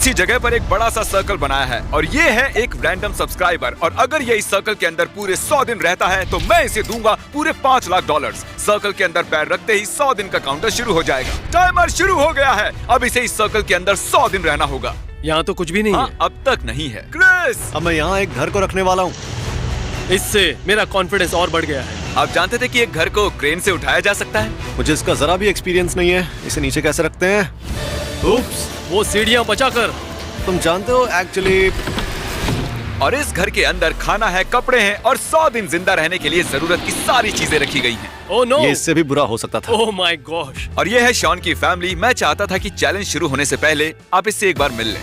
इसी जगह पर एक बड़ा सा सर्कल बनाया है और ये है एक रैंडम सब्सक्राइबर और अगर ये इस सर्कल के अंदर पूरे 100 दिन रहता है तो मैं इसे दूंगा पूरे $5 लाख। सर्कल के अंदर पैर रखते ही 100 दिन का काउंटर शुरू हो जाएगा। टाइमर शुरू हो गया है। अब इसे इस सर्कल के अंदर 100 दिन रहना होगा। यहाँ तो कुछ भी नहीं है। अब तक नहीं है। क्रिस, अब मैं यहाँ एक घर को रखने वाला हूँ। इससे मेरा कॉन्फिडेंस और बढ़ गया है। आप जानते थे कि एक घर को क्रेन से उठाया जा सकता है? मुझे इसका जरा भी एक्सपीरियंस नहीं है। इसे नीचे कैसे रखते हैं? उप्स, वो सीढ़ियाँ बचाकर। तुम जानते हो एक्चुअली। और इस घर के अंदर खाना है, कपड़े हैं और 100 दिन जिंदा रहने के लिए जरूरत की सारी चीजें रखी गई हैं। ओह नो, ये इससे भी बुरा हो सकता था। Oh my gosh. और ये है शॉन की फैमिली। मैं चाहता था कि चैलेंज शुरू होने से पहले आप इससे एक बार मिल लें।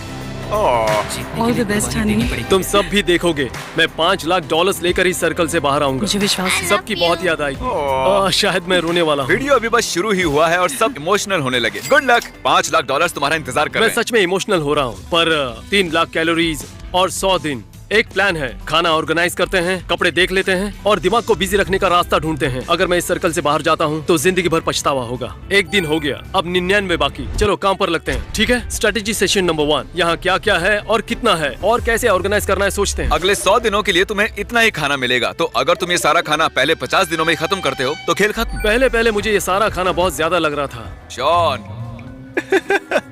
All the best Honey. तुम सब भी देखोगे, मैं $5 लाख लेकर इस सर्कल से बाहर आऊंगा। मुझे विश्वास है। सबकी बहुत याद आएगी। शायद मैं रोने वाला हूँ। वीडियो अभी बस शुरू ही हुआ है और सब इमोशनल होने लगे। Good luck. $5 लाख तुम्हारा इंतजार कर मैं रहे हैं। सच में इमोशनल हो रहा हूँ, पर 3 लाख कैलोरीज और 100 दिन। एक प्लान है, खाना ऑर्गेनाइज करते हैं, कपड़े देख लेते हैं और दिमाग को बिजी रखने का रास्ता ढूंढते हैं। अगर मैं इस सर्कल से बाहर जाता हूँ तो जिंदगी भर पछतावा होगा। एक दिन हो गया, अब 99 बाकी। चलो काम पर लगते हैं, ठीक है? Strategy session number 1। यहाँ क्या क्या है और कितना है और कैसे ऑर्गेनाइज करना है सोचते हैं। अगले 100 दिनों के लिए तुम्हें इतना ही खाना मिलेगा। तो अगर तुम ये सारा खाना पहले 50 दिनों में खत्म करते हो तो खेल खत्म। पहले मुझे ये सारा खाना बहुत ज्यादा लग रहा था। Shawn,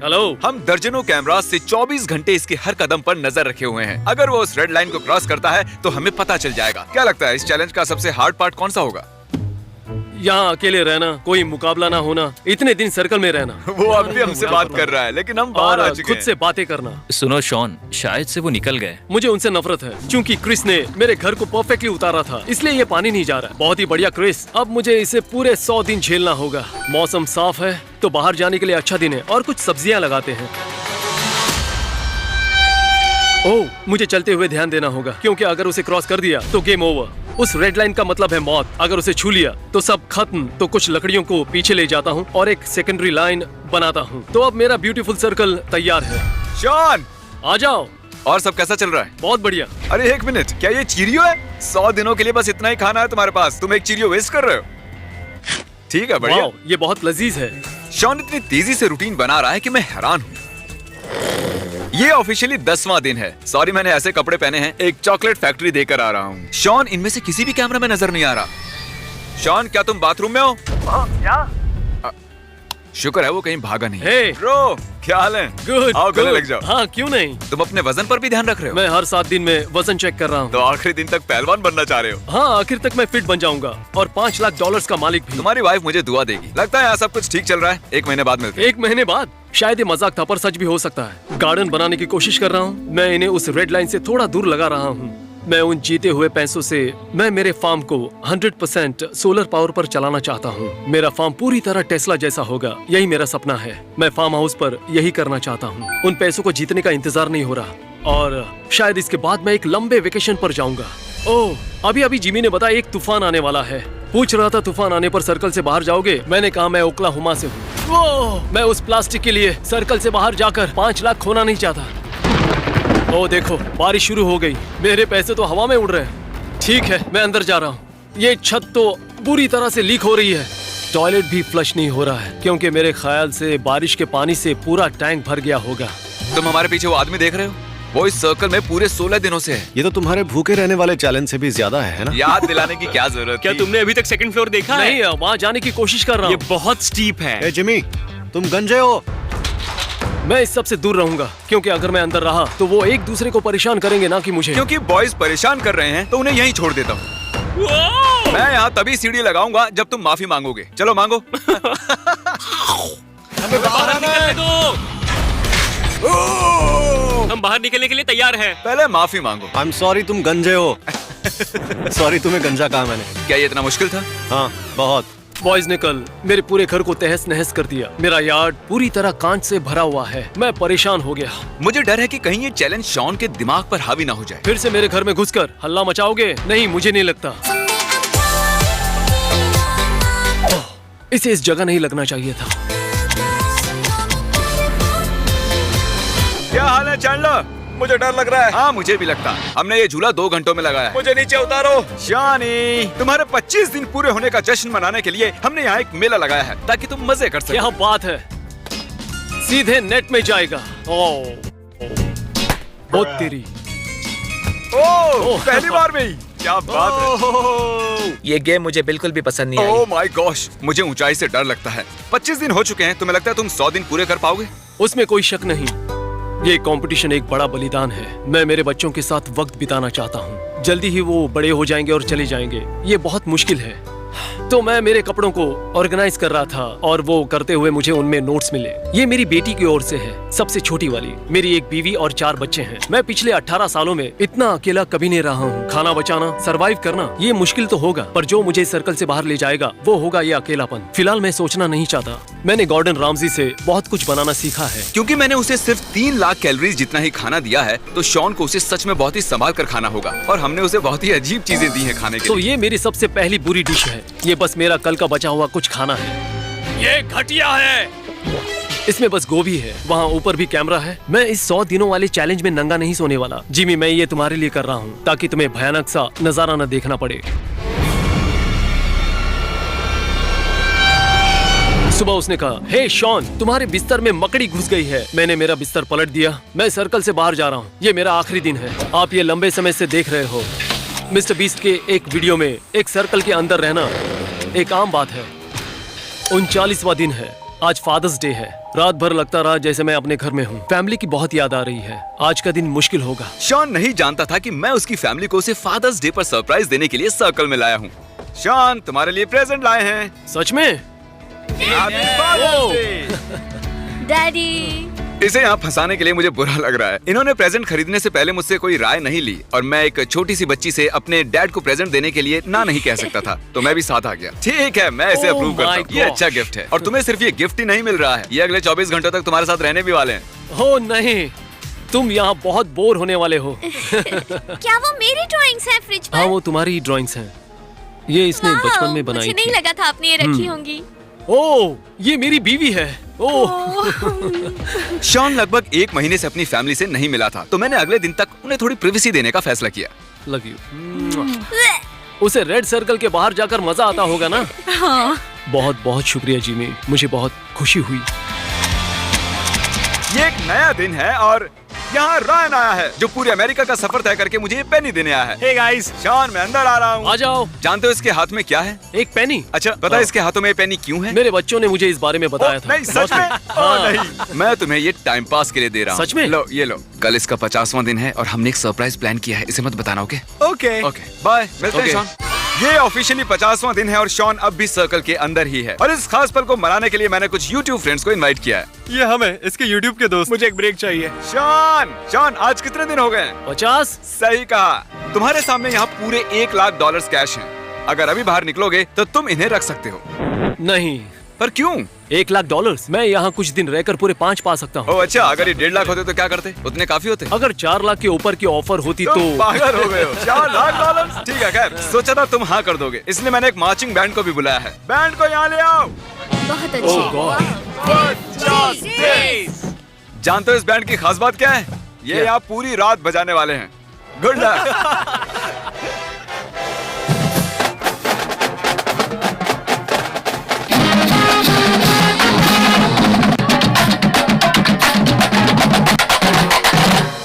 hello. हम दर्जनों कैमरास से 24 घंटे इसके हर कदम पर नजर रखे हुए हैं। अगर वो उस रेड लाइन को क्रॉस करता है तो हमें पता चल जाएगा। क्या लगता है इस चैलेंज का सबसे हार्ड पार्ट कौन सा होगा? यहाँ अकेले रहना, कोई मुकाबला ना होना, इतने दिन सर्कल में रहना। वो अब भी हमसे बात कर रहा है लेकिन हम बाहर आ और चुके खुद हैं। से बातें करना। सुनो शॉन, शायद से वो निकल गए। मुझे उनसे नफरत है क्योंकि क्रिस ने मेरे घर को परफेक्टली उतारा था, इसलिए ये पानी नहीं जा रहा है। बहुत ही बढ़िया क्रिस, अब मुझे इसे पूरे 100 दिन झेलना होगा। मौसम साफ है तो बाहर जाने के लिए अच्छा दिन है और कुछ सब्जियां लगाते हैं। ओह, मुझे चलते हुए ध्यान देना होगा क्योंकि अगर उसे क्रॉस कर दिया तो गेम ओवर। उस रेड लाइन का मतलब है मौत। अगर उसे छू लिया तो सब खत्म। तो कुछ लकड़ियों को पीछे ले जाता हूँ और एक सेकेंडरी लाइन बनाता हूँ। तो अब मेरा ब्यूटीफुल सर्कल तैयार है। शॉन, आ जाओ। और सब कैसा चल रहा है? बहुत बढ़िया। अरे एक मिनट, क्या ये चीरियो है? 100 दिनों के लिए बस इतना ही खाना है तुम्हारे पास। तुम एक चीरियो वेस्ट कर रहे हो। ठीक है, बढ़िया। वाओ, ये बहुत लजीज है। शॉन इतनी तेजी से रूटीन बना रहा है कि मैं हैरान हूँ। ये ऑफिशियली 10वां दिन है। सॉरी, मैंने ऐसे कपड़े पहने हैं। एक चॉकलेट फैक्ट्री देकर आ रहा हूँ। शॉन, इनमें से किसी भी कैमरा में नजर नहीं आ रहा। शॉन, क्या तुम बाथरूम में हो? शुक्र है वो कहीं भागा नहीं। Hey! ब्रो, क्या हाल है? गुड। आओ गले लग जाओ। हाँ, क्यों नहीं। तुम अपने वजन पर भी ध्यान रख रहे हो? मैं हर 7 दिन में वजन चेक कर रहा तो हूँ। आखिरी दिन तक पहलवान बनना चाह रहे हो? हाँ, आखिर तक मैं फिट बन जाऊंगा और $5 लाख का मालिक भी। तुम्हारी वाइफ मुझे दुआ देगी। लगता है यहाँ सब कुछ ठीक चल रहा है। 1 महीने बाद मिलते हैं। 1 महीने बाद? शायद ये मजाक था पर सच भी हो सकता है। गार्डन बनाने की कोशिश कर रहा हूँ। मैं इन्हें उस रेड लाइन से थोड़ा दूर लगा रहा हूँ। मैं उन जीते हुए पैसों से मैं मेरे फार्म को 100% सोलर पावर पर चलाना चाहता हूँ। मेरा फार्म पूरी तरह टेस्ला जैसा होगा। यही मेरा सपना है। मैं फार्म हाउस पर यही करना चाहता हूँ। उन पैसों को जीतने का इंतजार नहीं हो रहा और शायद इसके बाद मैं एक लंबे वेकेशन पर जाऊंगा। ओह, अभी जिमी ने बताया एक तूफान आने वाला है। पूछ रहा था तूफान आने पर सर्कल से बाहर जाओगे? मैंने कहा मैं ओक्लाहोमा से हूँ। मैं उस प्लास्टिक के लिए सर्कल से बाहर जाकर 5 लाख खोना नहीं चाहता। ओ देखो, बारिश शुरू हो गई। मेरे पैसे तो हवा में उड़ रहे हैं। ठीक है, मैं अंदर जा रहा हूँ। ये छत तो पूरी तरह से लीक हो रही है। टॉयलेट भी फ्लश नहीं हो रहा है क्योंकि मेरे ख्याल से बारिश के पानी से पूरा टैंक भर गया होगा। तुम हमारे पीछे वो आदमी देख रहे हो? वो इस सर्कल में पूरे 16 दिनों से है। ये तो तुम्हारे भूखे रहने वाले चैलेंज से भी ज्यादा है ना? याद दिलाने की क्या जरूरत? क्या तुमने अभी तक 2nd फ्लोर देखा है? नहीं, वहाँ जाने की कोशिश कर रहा ये हूँ। बहुत स्टीप है। ए जिमी, तुम गंजे हो। मैं इस सब से दूर रहूंगा क्योंकि अगर मैं अंदर रहा तो वो एक दूसरे को परेशान करेंगे, ना कि मुझे। क्योंकि बॉयज परेशान कर रहे हैं तो उन्हें यहीं छोड़ देता हूँ। मैं यहाँ तभी सीढ़ी लगाऊंगा जब तुम माफी मांगोगे। चलो मांगो। हमें बाहर निकलने दो। हम बाहर निकलने के लिए तैयार हैं। पहले माफी मांगो। आई एम सॉरी, तुम गंजे हो। सॉरी, तुम्हें गंजा कहा मैंने। क्या ये इतना मुश्किल था? हाँ, बहुत। बॉयज ने कल मेरे पूरे घर को तहस नहस कर दिया। मेरा यार्ड पूरी तरह कांच से भरा हुआ है। मैं परेशान हो गया। मुझे डर है कि कहीं ये चैलेंज शॉन के दिमाग पर हावी ना हो जाए। फिर से मेरे घर में घुसकर हल्ला मचाओगे? नहीं, मुझे नहीं लगता। इसे इस जगह नहीं लगना चाहिए था। क्या हाल है चैंडलर? मुझे डर लग रहा है। हाँ, मुझे भी लगता है। हमने ये झूला 2 घंटों में लगाया है। मुझे नीचे उतारो। शॉनी, तुम्हारे 25 दिन पूरे होने का जश्न मनाने के लिए हमने यहाँ एक मेला लगाया है ताकि तुम मजे कर सको। यहाँ बात है, सीधे नेट में जाएगा। ओ तेरी। ओह, पहली बार में ही, क्या बात है। ये गेम मुझे बिल्कुल भी पसंद नहीं ओह आई। माय गॉश, मुझे ऊंचाई से डर लगता है। 25 दिन हो चुके हैं, तुम्हें लगता है तुम 100 दिन पूरे कर पाओगे? उसमें कोई शक नहीं। ये कंपटीशन एक बड़ा बलिदान है। मैं मेरे बच्चों के साथ वक्त बिताना चाहता हूँ। जल्दी ही वो बड़े हो जाएंगे और चले जाएंगे। ये बहुत मुश्किल है। तो मैं मेरे कपड़ों को ऑर्गेनाइज कर रहा था और वो करते हुए मुझे उनमें नोट्स मिले। ये मेरी बेटी की ओर से है, सबसे छोटी वाली। मेरी एक बीवी और 4 बच्चे हैं। मैं पिछले 18 सालों में इतना अकेला कभी नहीं रहा हूँ। खाना बचाना, सरवाइव करना, ये मुश्किल तो होगा, पर जो मुझे सर्कल से बाहर ले जाएगा वो होगा ये अकेलापन। फिलहाल मैं सोचना नहीं चाहता। मैंने गॉर्डन रामजी से बहुत कुछ बनाना सीखा है। क्योंकि मैंने उसे सिर्फ 3 लाख कैलोरीज जितना ही खाना दिया है, तो शॉन को उसे सच में बहुत ही संभाल कर खाना होगा। और हमने उसे बहुत ही अजीब चीजें दी हैं खाने के तो लिए। ये मेरी सबसे पहली बुरी डिश है। ये बस मेरा कल का बचा हुआ कुछ खाना है। ये घटिया है। इसमें बस गोभी है। वहाँ ऊपर भी कैमरा है। मैं इस 100 दिनों वाले चैलेंज में नंगा नहीं सोने वाला। जिमी, मैं ये तुम्हारे लिए कर रहा हूँ ताकि तुम्हें भयानक सा नजारा न देखना पड़े। सुबह उसने कहा, हे शॉन, तुम्हारे बिस्तर में मकड़ी घुस गई है। मैंने मेरा बिस्तर पलट दिया। मैं सर्कल से बाहर जा रहा हूँ। ये मेरा आखिरी दिन है। आप ये लंबे समय से देख रहे हो। मिस्टर बीस्ट के एक वीडियो में एक सर्कल के अंदर रहना एक आम बात है। 39वां दिन है। आज फादर्स डे है। रात भर लगता रहा जैसे मैं अपने घर में हूँ। फैमिली की बहुत याद आ रही है। आज का दिन मुश्किल होगा। शॉन नहीं जानता था कि मैं उसकी फैमिली को उसे फादर्स डे पर सरप्राइज देने के लिए सर्कल में लाया हूँ। शॉन, तुम्हारे लिए प्रेजेंट लाए हैं। सच में? Happy Father's Day! डैडी। इसे यहाँ फंसाने के लिए मुझे बुरा लग रहा है। इन्होंने प्रेजेंट खरीदने से पहले मुझसे कोई राय नहीं ली और मैं एक छोटी सी बच्ची से अपने डैड को प्रेजेंट देने के लिए ना नहीं कह सकता था, तो मैं भी साथ आ गया। ठीक है, मैं इसे Oh अप्रूव करता हूँ। my ये gosh. अच्छा गिफ्ट है और तुम्हें सिर्फ ये गिफ्ट ही नहीं मिल रहा है, ये अगले 24 घंटों तक तुम्हारे साथ रहने भी वाले हैं। हो नहीं, तुम यहाँ बहुत बोर होने वाले हो। क्या वो मेरी ड्राइंग्स हैं फ्रिज पर? हाँ, वो तुम्हारी ड्राइंग्स हैं। ये इसने वाह, बचपन में बनाई मुझे नहीं थी। लगा था आपने ये रखी होंगी। ओह, ये मेरी बीवी है। ओह, शॉन लगभग 1 महीने से अपनी फैमिली से नहीं मिला था, तो मैंने अगले दिन तक उन्हें थोड़ी प्रिवेसी देने का फैसला किया। Love you. उसे रेड सर्कल के बाहर जाकर मजा आता होगा ना? हाँ। बहुत बहुत शुक्रिया जिमी, मुझे बहुत खुशी हुई। ये एक नया दिन है और यहाँ रायन आया है, जो पूरे अमेरिका का सफर तय करके मुझे ये पेनी देने आया है। हे गाइस, शॉन, मैं अंदर आ रहा हूँ। आ जाओ। जानते हो इसके हाथ में क्या है? एक पेनी। अच्छा, पता है इसके हाथों में ये पेनी क्यों है? मेरे बच्चों ने मुझे इस बारे में बताया था। नहीं, सच में? हाँ। नहीं, मैं तुम्हें ये टाइम पास के लिए दे रहा हूँ। सच में? लो, ये लो। कल इसका 50वां दिन है और हमने एक सरप्राइज प्लान किया है, इसे मत बताना। Okay okay. ओके, बाय, मिलते हैं Okay. शॉन। ये ऑफिशियली 50वां दिन है और शॉन अब भी सर्कल के अंदर ही है। और इस खास पल को मनाने के लिए मैंने कुछ YouTube फ्रेंड्स को इनवाइट किया है। ये हमें इसके YouTube के दोस्त। मुझे एक ब्रेक चाहिए। शॉन, आज कितने दिन हो गए? 50? सही कहा। तुम्हारे सामने यहाँ पूरे $1 लाख कैश हैं। अगर अभी बाहर निकलोगे तो तुम इन्हें रख सकते हो। नहीं। पर क्यों? $1 लाख? मैं यहाँ कुछ दिन रहकर पूरे 5 पा सकता हूँ। ओह अच्छा, अगर ये 1.5 लाख होते तो क्या करते? उतने काफी होते। अगर 4 लाख के ऊपर की ऑफर होती तुम तो पागल हो गए हो। $4 लाख? ठीक है, खैर सोचा था तुम हाँ कर दोगे, इसलिए मैंने एक मार्चिंग बैंड को भी बुलाया है। बैंड को यहाँ ले आओ। बहुत Oh अच्छे। God. जानते हो इस बैंड की खास बात क्या है? ये यहाँ पूरी रात बजाने वाले हैं। Good luck.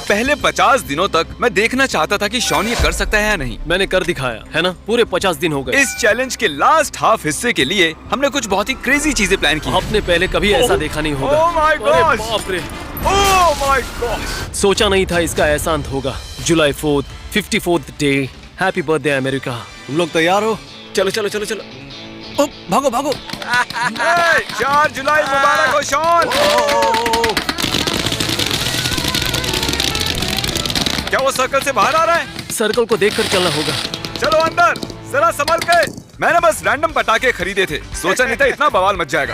पहले 50 दिनों तक मैं देखना चाहता था कि शॉन ये कर सकता है या नहीं। मैंने कर दिखाया है ना। पूरे 50 दिन हो गए। इस चैलेंज के लास्ट हाफ हिस्से के लिए हमने कुछ बहुत ही क्रेजी चीजें प्लान की। आपने पहले कभी ऐसा देखा नहीं होगा। Oh my अरे gosh! बाप रे, ओह माय गॉड! सोचा नहीं था इसका ऐसा अंत होगा। जुलाई 4th, 54th day. Happy birthday America. तुम लोग तैयार हो? चलो चलो चलो चलो। ओ, भागो भागो। 4 जुलाई मुबारक हो शॉन। क्या वो सर्कल से बाहर आ रहा है? सर्कल को देखकर चलना होगा। चलो अंदर, जरा संभल के। मैंने बस रैंडम पटाखे खरीदे थे, सोचा नहीं था इतना बवाल मच जाएगा।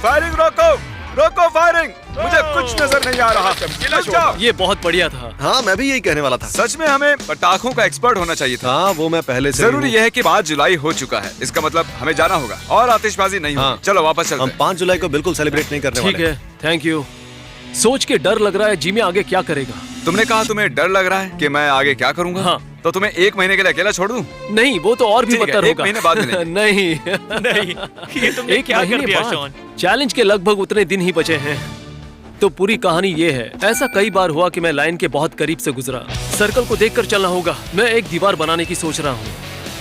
फायरिंग रोको, रोको फायरिंग। मुझे कुछ नजर नहीं आ रहा। अच्छा, ये बहुत बढ़िया था। हाँ, मैं भी यही कहने वाला था। सच में हमें पटाखों का एक्सपर्ट होना चाहिए था। हाँ, वो मैं पहले से जरूरी हूँ। यह है कि 5 जुलाई हो चुका है, इसका मतलब हमें जाना होगा और आतिशबाजी नहीं होगी। हाँ। चलो वापस चलते हम हैं। 5 जुलाई को बिल्कुल सेलिब्रेट नहीं करने ठीक वाले। है, थैंक यू। सोच के डर लग रहा है जिमी आगे क्या करेगा। तुमने कहा तुम्हें डर लग रहा है कि मैं आगे क्या करूंगा? हाँ, तो तुम्हें 1 महीने के लिए अकेला छोड़ दूं? नहीं, वो तो और भी ठीक है, बदतर 1 होगा। महीने बाद मिलेंगे। नहीं नहीं, ये तुमने एक क्या कर महीने दिया बाद। शॉन? चैलेंज के लगभग उतने दिन ही बचे हैं। तो पूरी कहानी ये है, ऐसा कई बार हुआ कि मैं लाइन के बहुत करीब से गुजरा। सर्कल को देखकर चलना होगा। मैं एक दीवार बनाने की सोच रहा हूँ।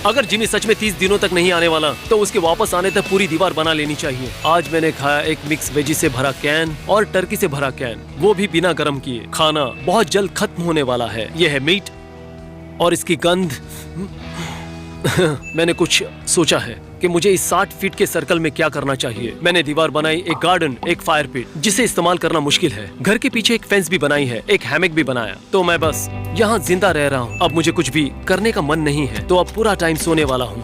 अगर जिमी सच में 30 दिनों तक नहीं आने वाला तो उसके वापस आने तक पूरी दीवार बना लेनी चाहिए। आज मैंने खाया एक मिक्स वेजी से भरा कैन और टर्की से भरा कैन, वो भी बिना गर्म किए। खाना बहुत जल्द खत्म होने वाला है। यह है मीट और इसकी गंध। मैंने कुछ सोचा है कि मुझे इस 60 फीट के सर्कल में क्या करना चाहिए। मैंने दीवार बनाई, एक गार्डन, एक फायर पिट जिसे इस्तेमाल करना मुश्किल है। घर के पीछे एक फेंस भी बनाई है, एक हैमक भी बनाया। तो मैं बस यहाँ जिंदा रह रहा हूँ। अब मुझे कुछ भी करने का मन नहीं है, तो अब पूरा टाइम सोने वाला हूँ।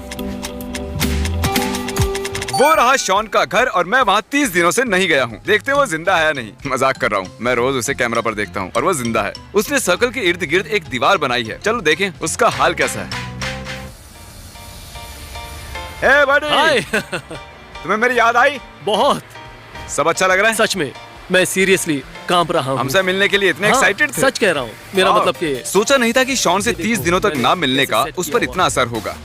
वो रहा शॉन का घर और मैं वहाँ 30 दिनों से नहीं गया हूँ। देखते वो जिंदा है या नहीं। मजाक कर रहा हूँ। मैं रोज उसे कैमरा पर देखता हूँ और वो जिंदा है। उसने सर्कल के इर्द गिर्द एक दीवार बनाई है। चलो देखें उसका हाल कैसा है। हे बड़ी, हाय। तुम्हें मेरी याद आई? बहुत। सब अच्छा लग रहा है? सच में मैं सीरियसली कांप रहा हूँ। हमसे मिलने के लिए इतने हाँ, एक्साइटेड थे। सच कह रहा हूँ। मेरा वाह, मतलब कि सोचा नहीं था कि शॉन से 30 दिनों तक ना मिलने का उस पर इतना असर होगा।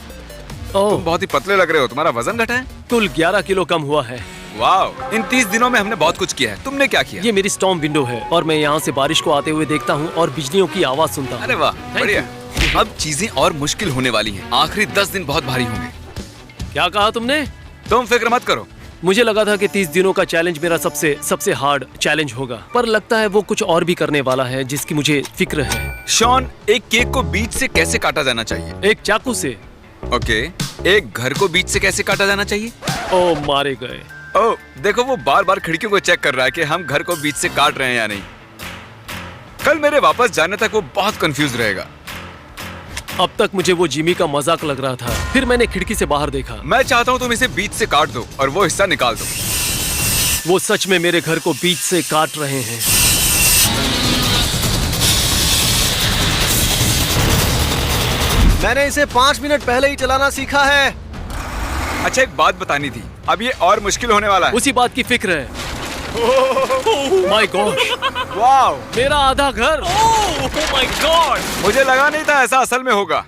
ओह, तुम बहुत ही पतले लग रहे हो। तुम्हारा वजन घटा है? कुल 11 किलो कम हुआ है। वाह, इन 30 दिनों में हमने बहुत कुछ किया है। तुमने क्या किया? ये मेरी स्टॉर्म विंडो है और मैं यहाँ से बारिश को आते हुए देखता हूँ और बिजलियों की आवाज सुनता हूँ। अरे वाह, बढ़िया। अब चीजें और मुश्किल होने वाली हैं। आखिरी 10 दिन बहुत भारी होंगे। क्या कहा तुमने? तुम फिक्र मत करो। मुझे लगा था कि 30 दिनों का चैलेंज मेरा सबसे हार्ड चैलेंज होगा, पर लगता है वो कुछ और भी करने वाला है जिसकी मुझे फिक्र है। शॉन, एक केक को बीच से कैसे काटा जाना चाहिए? एक चाकू से। ओके, एक घर को बीच से कैसे काटा जाना चाहिए? ओ, मारे गए। ओह, देखो वो बार बार खिड़कियों को चेक कर रहा है कि हम घर को बीच से काट रहे हैं या नहीं। कल मेरे वापस जाने तक वो बहुत कंफ्यूज रहेगा। अब तक मुझे वो जिमी का मजाक लग रहा था। फिर मैंने खिड़की से बाहर देखा। मैं चाहता हूँ तुम इसे बीच से काट दो और वो हिस्सा निकाल दो। वो सच में मेरे घर को बीच से काट रहे हैं। मैंने इसे 5 मिनट पहले ही चलाना सीखा है। अच्छा, एक बात बतानी थी। अब ये और मुश्किल होने वाला है। उसी बात की फिक्र है। माय गॉड, वाओ, मेरा आधा घर। Oh my God! मुझे लगा नहीं था ऐसा असल में होगा।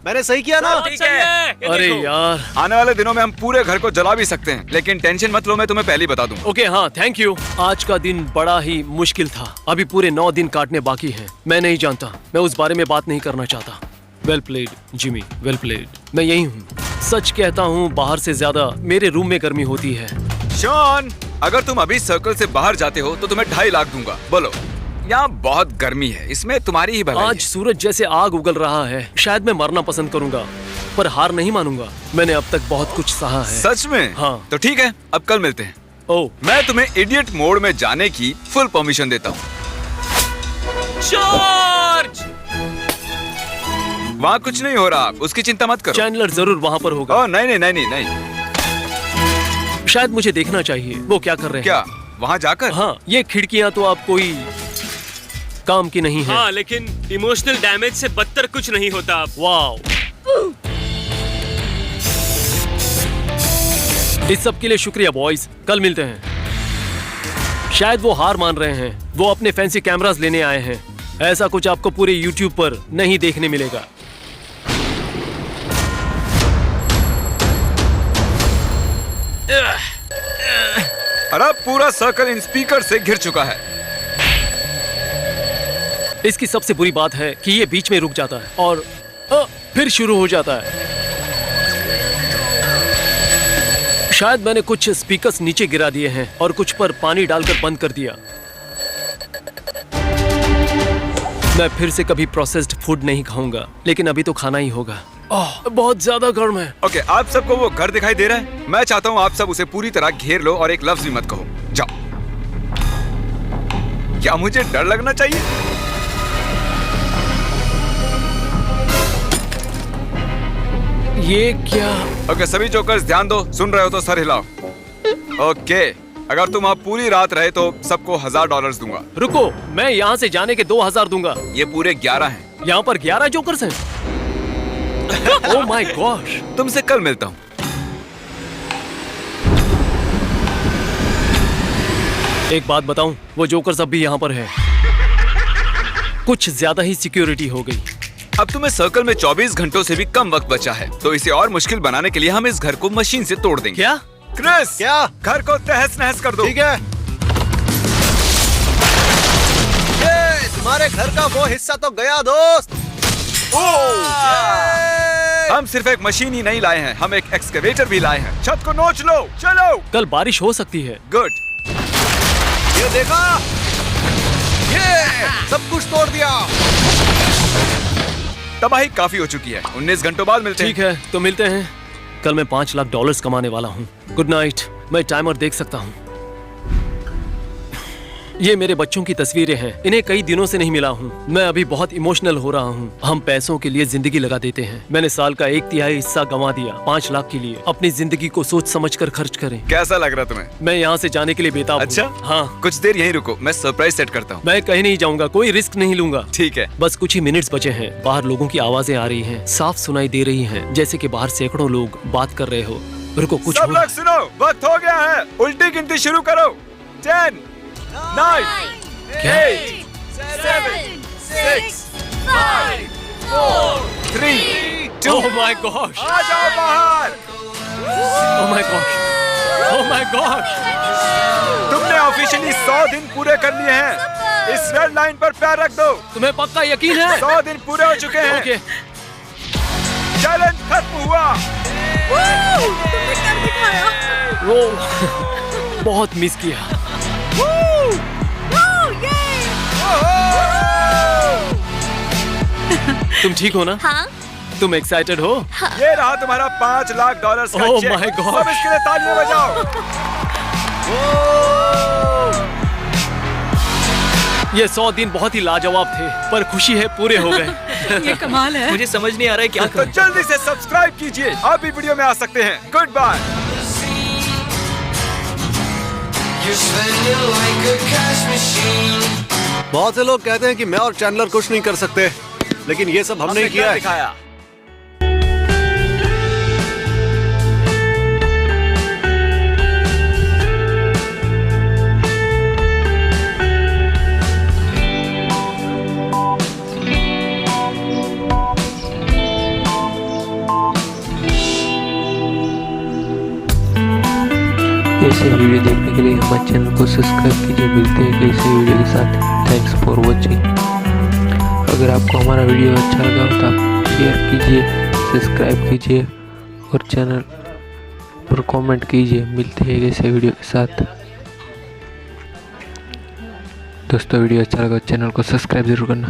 मैंने सही किया ना? ठीक है। ये अरे देखो। यार। आने वाले दिनों में हम पूरे घर को जला भी सकते हैं, लेकिन टेंशन मत लो, मैं तुम्हें पहले ही बता दूंगा। ओके, हाँ, थैंक यू। आज का दिन बड़ा ही मुश्किल था। अभी पूरे 9 दिन काटने बाकी हैं। मैं नहीं जानता, मैं उस बारे में बात नहीं करना चाहता। Well played Jimmy, well played. मैं यही हूँ। सच कहता हूँ, बाहर से ज्यादा मेरे रूम में गर्मी होती है। शॉन, अगर तुम अभी सर्कल से बाहर जाते हो तो तुम्हें 2.5 लाख दूंगा। बोलो। यहाँ बहुत गर्मी है, इसमें तुम्हारी ही भलाई आज सूरज जैसे आग उगल रहा है। शायद मैं मरना पसंद करूंगा, पर हार नहीं मानूंगा। मैंने अब तक बहुत कुछ सहा है। है। सच में? हाँ। तो ठीक है, अब कल मिलते हैं। ओह, मैं तुम्हें इडियट मोड में जाने की फुल परमिशन देता हूँ। चार्ज! वहाँ कुछ नहीं हो रहा, उसकी चिंता मत करो। चैंडलर जरूर वहाँ पर होगा। ओह नहीं नहीं नहीं नहीं नहीं। शायद मुझे देखना चाहिए वो क्या कर रहे हैं। क्या वहाँ जाकर? हाँ, ये खिड़कियाँ तो आप कोई काम की नहीं है। हाँ, लेकिन इमोशनल डैमेज से बदतर कुछ नहीं होता। वाओ। इस सब के लिए शुक्रिया बॉयज, कल मिलते हैं। शायद वो हार मान रहे हैं। वो अपने फैंसी कैमरास लेने आए हैं। ऐसा कुछ आपको पूरे YouTube पर नहीं देखने मिलेगा। अरे पूरा सर्कल इन स्पीकर से घिर चुका है। इसकी सबसे बुरी बात है कि ये बीच में रुक जाता है और फिर शुरू हो जाता है। शायद मैंने कुछ स्पीकर्स नीचे गिरा दिए हैं और कुछ पर पानी डालकर बंद कर दिया। मैं फिर से कभी प्रोसेस्ड फूड नहीं खाऊंगा, लेकिन अभी तो खाना ही होगा। बहुत ज्यादा गर्म है। ओके, आप सबको वो घर दिखाई दे रहा है? मैं चाहता हूँ आप सब उसे पूरी तरह घेर लो और एक लफ्ज भी मत कहो। जाओ। क्या मुझे डर लगना चाहिए? ये क्या? ओके, सभी जोकर्स ध्यान दो। सुन रहे हो तो सर हिलाओ। ओके, अगर तुम आप पूरी रात रहे तो सबको $1000 दूंगा। रुको, मैं यहाँ से जाने के 2000 दूंगा। ये पूरे 11 हैं। यहाँ पर 11 जोकर्स हैं। Oh my gosh. तुमसे कल मिलता हूँ। एक बात बताऊं, वो जोकर्स अब भी यहाँ पर है। कुछ ज्यादा ही सिक्योरिटी हो गई। अब तुम्हें सर्कल में 24 घंटों से भी कम वक्त बचा है, तो इसे और मुश्किल बनाने के लिए हम इस घर को मशीन से तोड़ देंगे। क्या? क्रिस, क्या? घर को तहस नहस कर दो। ठीक है। ये तुम्हारे घर का वो हिस्सा तो गया दोस्त। हम सिर्फ एक मशीन ही नहीं लाए हैं, हम एक एक्सकेवेटर भी लाए हैं। छत को नोच लो, चलो। कल बारिश हो सकती है। गुड। ये देखा, ये सब कुछ तोड़ दिया। तबाही काफी हो चुकी है। 19 घंटों बाद मिलते ठीक है, तो मिलते हैं। कल मैं $5 लाख कमाने वाला हूँ। Good night. मैं टाइमर देख सकता हूँ। ये मेरे बच्चों की तस्वीरें हैं। इन्हें कई दिनों से नहीं मिला हूँ। मैं अभी बहुत इमोशनल हो रहा हूँ। हम पैसों के लिए जिंदगी लगा देते हैं। मैंने साल का 1/3 हिस्सा गंवा दिया 5 लाख के लिए। अपनी जिंदगी को सोच समझ कर खर्च करें। कैसा लग रहा तुम्हें? मैं यहाँ से जाने के लिए बेताब हूँ। अच्छा? हाँ। कुछ देर यहीं रुको, मैं सरप्राइज सेट करता हूँ। मैं कहीं नहीं जाऊंगा, कोई रिस्क नहीं लूंगा। ठीक है। बस कुछ ही मिनट्स बचे हैं। बाहर लोगों की आवाजें आ रही हैं, साफ सुनाई दे रही हैं, जैसे कि बाहर सैकड़ों लोग बात कर रहे हो। रुको, कुछ सब हो। लोग सुनो, वक्त हो गया है। उल्टी गिनती शुरू करो। 10, 9, 8, 7, 6, 5, 4, 3, 2। ओह माय गॉश, आ जाओ बाहर। Oh my gosh, oh my gosh. तुमने ऑफिशियली 100 दिन पूरे कर लिए हैं। इस रेड लाइन पर पैर रख दो। तुम्हें पक्का यकीन है? 100 दिन पूरे हो चुके हैं। ओके। चैलेंज खत्म हुआ। तुमने कर दिखाया। वो बहुत मिस किया। तुम ठीक हो ना? हाँ। तुम एक्साइटेड हो? ये रहा तुम्हारा $5 लाख का Oh चेक। my God. सब इसके लिए तालियां बजाओ। ये 100 दिन बहुत ही लाजवाब थे, पर खुशी है पूरे हो गए। ये कमाल है। मुझे समझ नहीं आ रहा है क्या तो जल्दी से सब्सक्राइब कीजिए। आप भी वीडियो में आ सकते हैं। Goodbye. बहुत से लोग कहते हैं कि मैं और चैंडलर कुछ नहीं कर सकते, लेकिन ये सब हमने किया है। दिखाया। ऐसे वीडियो देखने के लिए हमारे चैनल को सब्सक्राइब कीजिए। मिलते हैं एक ऐसे वीडियो के साथ। Thanks for watching. अगर आपको हमारा वीडियो अच्छा लगा हो तो आप शेयर कीजिए, सब्सक्राइब कीजिए और चैनल पर कमेंट कीजिए। मिलते हैं एक ऐसे वीडियो के साथ। दोस्तों, वीडियो अच्छा लगा चैनल को सब्सक्राइब जरूर करना।